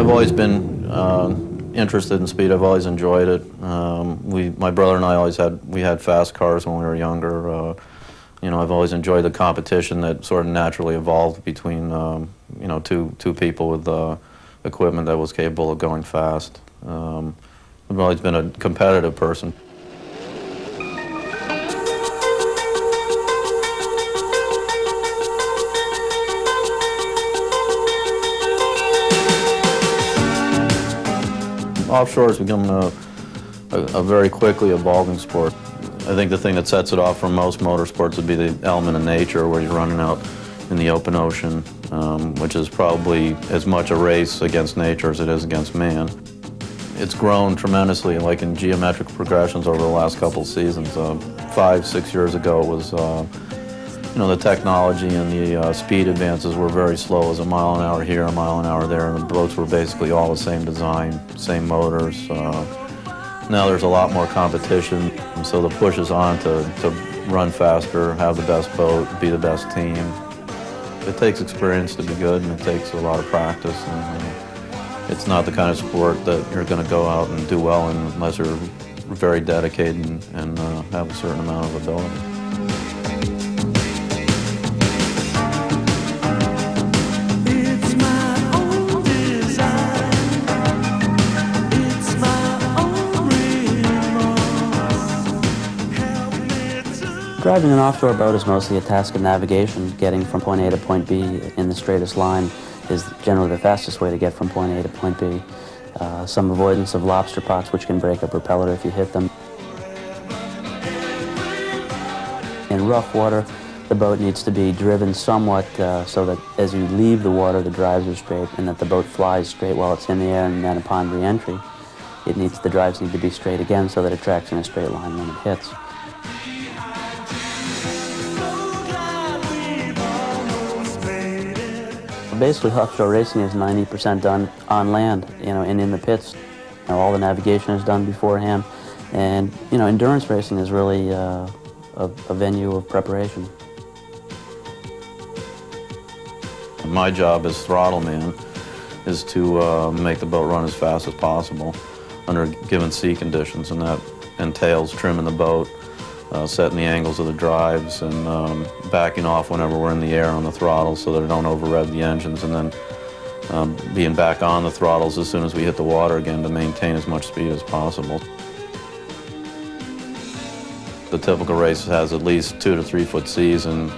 I've always been interested in speed. I've always enjoyed it. My brother and I we had fast cars when we were younger. I've always enjoyed the competition that sort of naturally evolved between two people with equipment that was capable of going fast. I've always been a competitive person. Offshore has become a very quickly evolving sport. I think the thing that sets it off from most motorsports would be the element of nature, where you're running out in the open ocean, which is probably as much a race against nature as it is against man. It's grown tremendously, like in geometric progressions over the last couple of seasons. 5, 6 years ago, it was the technology and the speed advances were very slow. It was a mile an hour here, a mile an hour there, and the boats were basically all the same design, same motors. Now there's a lot more competition, so the push is on to run faster, have the best boat, be the best team. It takes experience to be good, and it takes a lot of practice. And it's not the kind of sport that you're going to go out and do well in unless you're very dedicated and have a certain amount of ability. Driving an offshore boat is mostly a task of navigation. Getting from point A to point B in the straightest line is generally the fastest way to get from point A to point B. Some avoidance of lobster pots, which can break a propeller if you hit them. In rough water, the boat needs to be driven somewhat so that as you leave the water, the drives are straight, and that the boat flies straight while it's in the air, and then upon re-entry, the drives need to be straight again so that it tracks in a straight line when it hits. Basically, offshore racing is 90% done on land, and in the pits. All the navigation is done beforehand, and endurance racing is really a venue of preparation. My job as throttleman is to make the boat run as fast as possible under given sea conditions, and that entails trimming the boat, setting the angles of the drives, and backing off whenever we're in the air on the throttle so that it don't over-rev the engines, and then being back on the throttles as soon as we hit the water again to maintain as much speed as possible. The typical race has at least 2 to 3 foot seas, and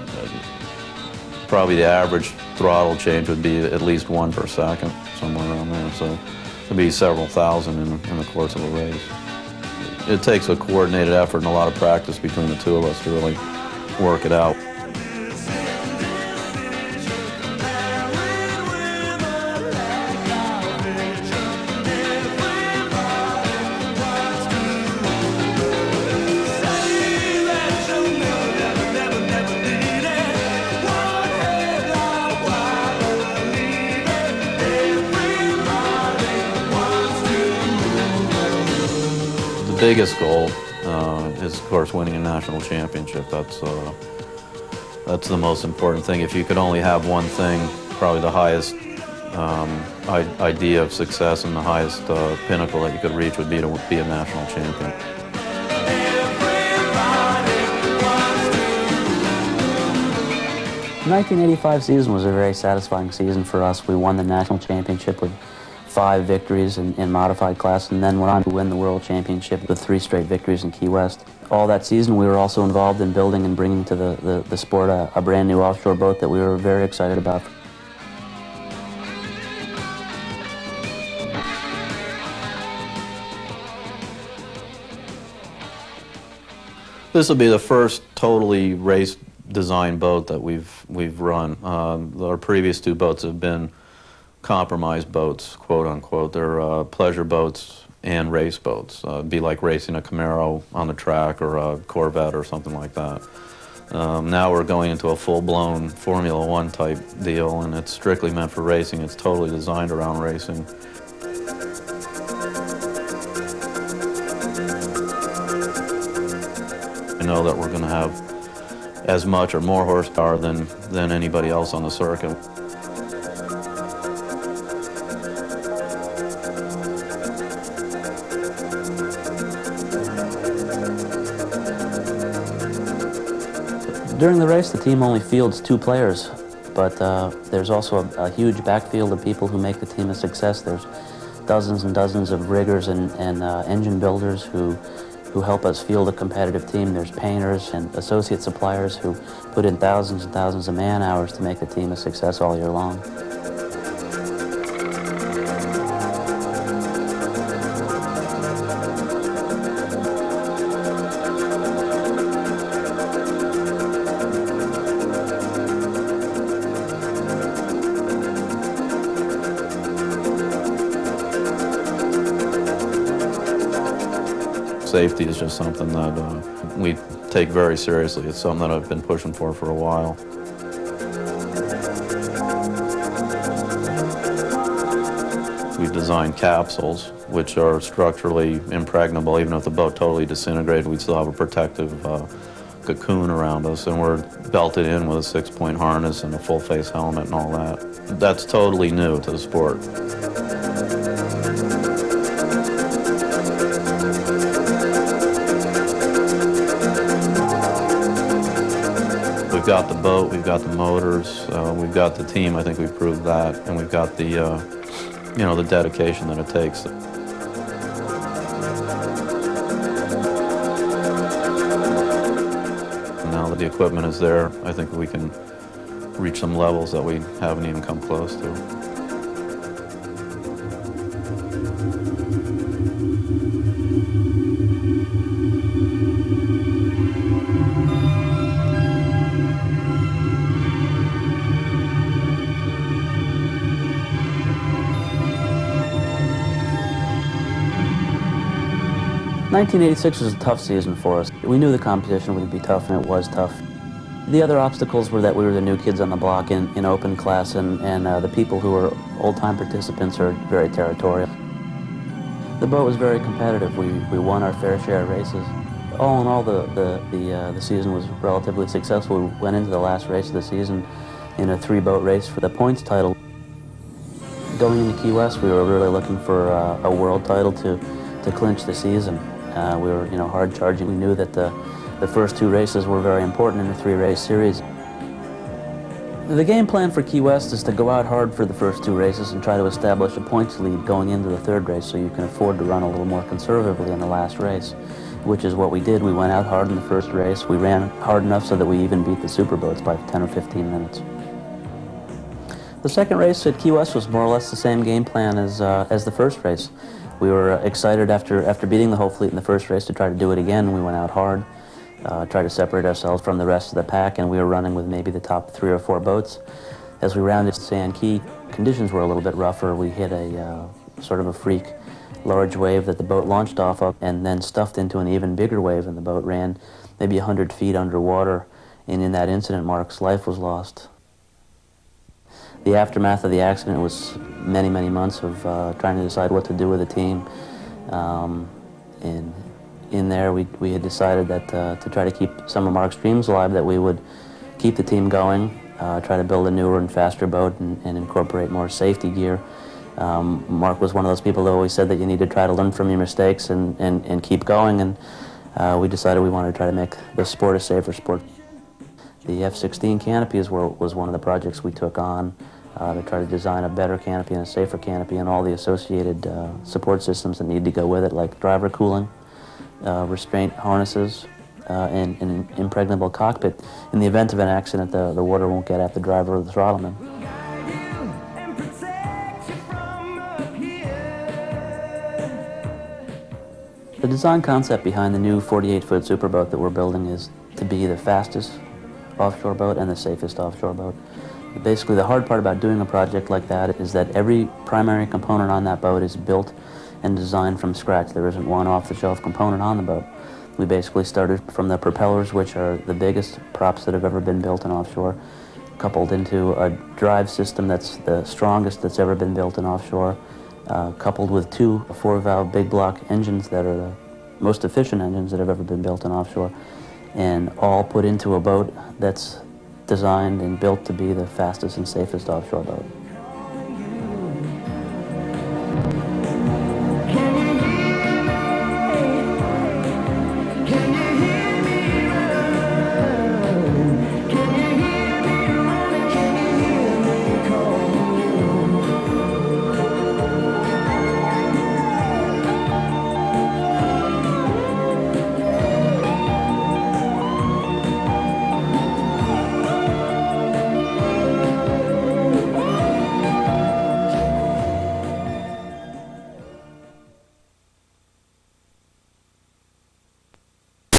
probably the average throttle change would be at least 1 per second, somewhere around there. So it'd be several thousand in the course of a race. It takes a coordinated effort and a lot of practice between the two of us to really work it out. The biggest goal is, of course, winning a national championship. That's the most important thing. If you could only have one thing, probably the highest idea of success and the highest pinnacle that you could reach would be to be a national champion. The 1985 season was a very satisfying season for us. We won the national championship with 5 victories in modified class, and then went on to win the world championship with 3 straight victories in Key West. All that season, we were also involved in building and bringing to the sport a brand new offshore boat that we were very excited about. This will be the first totally race design boat that we've run. Our previous 2 boats have been compromise boats, quote unquote. They're pleasure boats and race boats. It'd be like racing a Camaro on the track or a Corvette or something like that. Now we're going into a full-blown Formula One type deal, and it's strictly meant for racing. It's totally designed around racing. I know that we're going to have as much or more horsepower than anybody else on the circuit. During the race, the team only fields 2 players, but there's also a huge backfield of people who make the team a success. There's dozens and dozens of riggers and engine builders who help us field a competitive team. There's painters and associate suppliers who put in thousands and thousands of man-hours to make the team a success all year long. Safety is just something that we take very seriously. It's something that I've been pushing for a while. We designed capsules which are structurally impregnable. Even if the boat totally disintegrated, we'd still have a protective cocoon around us, and we're belted in with a 6-point harness and a full-face helmet and all that. That's totally new to the sport. We've got the boat, we've got the motors, we've got the team. I think we've proved that, and we've got the, the dedication that it takes. Now that the equipment is there, I think we can reach some levels that we haven't even come close to. 1986 was a tough season for us. We knew the competition would be tough, and it was tough. The other obstacles were that we were the new kids on the block in open class, and the people who were old-time participants are very territorial. The boat was very competitive. We won our fair share of races. All in all, the season was relatively successful. We went into the last race of the season in a 3-boat race for the points title. Going into Key West, we were really looking for a world title to clinch the season. We were, hard charging. We knew that the first 2 races were very important in the 3-race series. The game plan for Key West is to go out hard for the first 2 races and try to establish a points lead going into the 3rd race, so you can afford to run a little more conservatively in the last race, which is what we did. We went out hard in the first race. We ran hard enough so that we even beat the superboats by 10 or 15 minutes. The 2nd race at Key West was more or less the same game plan as the first race. We were excited after beating the whole fleet in the first race to try to do it again. We went out hard, tried to separate ourselves from the rest of the pack, and we were running with maybe the top 3 or 4 boats. As we rounded Sand Key, conditions were a little bit rougher. We hit a sort of a freak large wave that the boat launched off of and then stuffed into an even bigger wave, and the boat ran maybe 100 feet underwater, and in that incident, Mark's life was lost. The aftermath of the accident was many, many months of trying to decide what to do with the team. And in there, we had decided that to try to keep some of Mark's dreams alive, that we would keep the team going, try to build a newer and faster boat and incorporate more safety gear. Mark was one of those people that always said that you need to try to learn from your mistakes and keep going, and we decided we wanted to try to make the sport a safer sport. The F-16 canopies was one of the projects we took on to try to design a better canopy and a safer canopy, and all the associated support systems that need to go with it, like driver cooling, restraint harnesses, and an impregnable cockpit. In the event of an accident, the water won't get at the driver or the throttleman. The design concept behind the new 48-foot superboat that we're building is to be the fastest offshore boat and the safest offshore boat. Basically, the hard part about doing a project like that is that every primary component on that boat is built and designed from scratch. There isn't one off-the-shelf component on the boat. We basically started from the propellers, which are the biggest props that have ever been built in offshore, coupled into a drive system that's the strongest that's ever been built in offshore, coupled with 2 4-valve big block engines that are the most efficient engines that have ever been built in offshore, and all put into a boat that's designed and built to be the fastest and safest offshore boat.